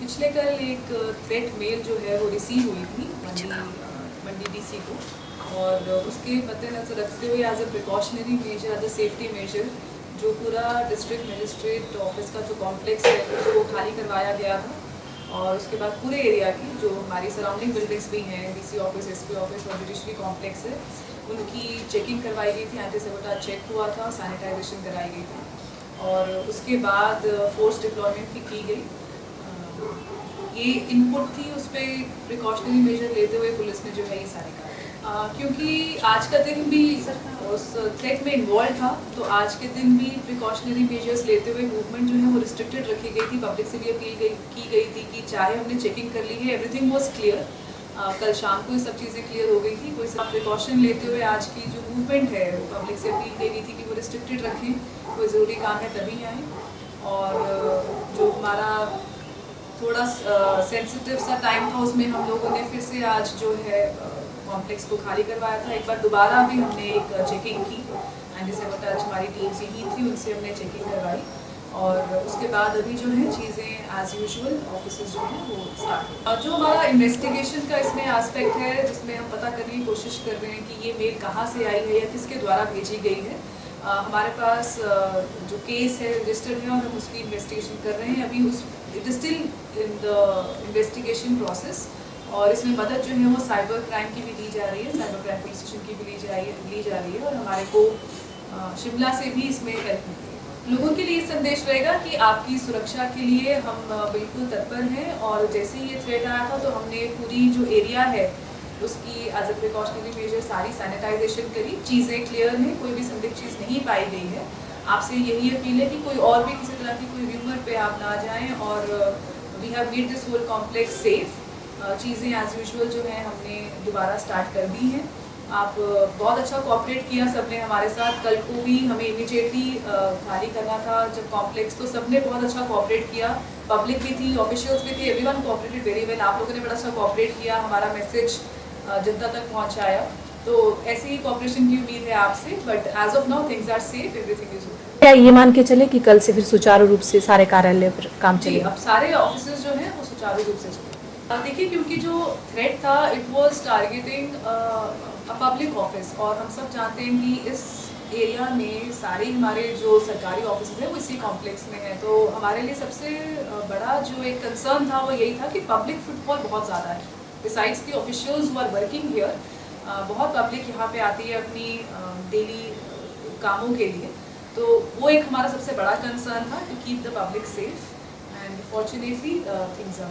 पिछले कल एक थ्रेट मेल जो है वो रिसीव हुई थी मंडी डीसी को, और उसके मद्देनजर रखते हुए as a precautionary measure, as a safety measure, जो पूरा डिस्ट्रिक्ट मजिस्ट्रेट ऑफिस का जो कॉम्प्लेक्स है उसको खाली करवाया गया था। और उसके बाद पूरे एरिया की जो हमारी सराउंडिंग बिल्डिंग्स भी हैं, डीसी ऑफिस, एसपी ऑफिस और जुडिशरी कॉम्प्लेक्स है, उनकी चेकिंग करवाई गई थी, एंटी सेबोटाज चेक हुआ था, सैनिटाइजेशन कराई गई थी, और उसके बाद फोर्स डिप्लॉयमेंट भी की गई। ये इनपुट थी, उस पर प्रिकॉशनरी मेजर लेते हुए पुलिस ने जो है ये सारे क्योंकि आज का दिन भी उस थ्रेट में इन्वॉल्व था, तो आज के दिन भी प्रिकॉशनरी मेजर्स लेते हुए मूवमेंट जो है वो रिस्ट्रिक्टेड रखी गई थी। पब्लिक से भी अपील की गई थी कि चाहे हमने चेकिंग कर ली है, एवरीथिंग वाज क्लियर, कल शाम को ये सब चीज़ें क्लियर हो गई थी। कोई सब प्रिकॉशन लेते हुए आज की जो मूवमेंट है वो पब्लिक से अपील की गई थी कि वो रिस्ट्रिक्टेड रखें, कोई ज़रूरी काम है तभी आएँ। और जो हमारा थोड़ा सेंसिटिव सा टाइम था उसमें हम लोगों ने फिर से आज जो है कॉम्प्लेक्स को खाली करवाया था। एक बार दोबारा भी हमने एक चेकिंग की, एंटी सेबोटाज हमारी टीम से ही थी, उनसे हमने चेकिंग करवाई, और उसके बाद अभी जो है चीज़ें एज यूजुअल ऑफिसेज जो हैं वो स्टार्ट। और जो हमारा इन्वेस्टिगेशन का इसमें एस्पेक्ट है, जिसमें हम पता करने की कोशिश कर रहे हैं कि ये मेल कहाँ से आई है या किसके द्वारा भेजी गई है। हमारे पास जो केस है रजिस्टर्ड है और हम उसकी इन्वेस्टिगेशन कर रहे हैं। अभी उस it is still in the investigation process, और इसमें मदद जो है वो साइबर क्राइम की भी दी जा रही है, साइबर क्राइम पुलिस स्टेशन की भी ली जा रही है, और हमारे को शिमला से भी इसमें हेल्प मिलती है। लोगों के लिए संदेश रहेगा कि आपकी सुरक्षा के लिए हम बिल्कुल तत्पर हैं, और जैसे ही ये थ्रेट आया था तो हमने पूरी जो एरिया है उसकी एज ए प्रिकॉशनरी मेजर सारी सैनिटाइजेशन करी। चीज़ें क्लियर हैं, कोई भी संदिग्ध चीज़ नहीं पाई गई है। आपसे यही अपील है कि कोई और भी किसी तरह की कोई र्यूमर पे आप ना जाएं, और we have made this whole complex safe. चीज़ें एज यूजुअल जो है हमने दोबारा स्टार्ट कर दी हैं। आप बहुत अच्छा कोऑपरेट किया सबने हमारे साथ। कल को भी हमें इमीडिएटली खाली करना था जब कॉम्प्लेक्स, तो सबने बहुत अच्छा कोऑपरेट किया। पब्लिक भी थी, ऑफिशियल्स भी थे, एवरीवन कोऑपरेटेड वेरी वेल। आप लोगों ने बड़ा अच्छा कोऑपरेट किया, हमारा मैसेज जनता तक पहुंचाया, तो ऐसी ही कोऑपरेशन की उम्मीद है आपसे। But as of now things are safe, everything is okay. क्या ये मान के चले कि कल से फिर सुचारू रूप से सारे कार्यालय पर काम चले? अब सारे ऑफिसेज जो हैं वो सुचारू रूप से चले। देखिए, क्योंकि जो थ्रेट था it was targeting a public office, और हम सब जानते हैं कि इस एरिया में सारे हमारे जो सरकारी ऑफिस हैं वो इसी कॉम्प्लेक्स में है। तो हमारे लिए सबसे बड़ा जो एक कंसर्न था वो यही था कि पब्लिक फुटफॉल बहुत ज़्यादा है। Besides the officials who are working here, बहुत पब्लिक यहाँ पे आती है अपनी डेली कामों के लिए। तो वो एक हमारा सबसे बड़ा कंसर्न था, to keep the public safe, and fortunately things are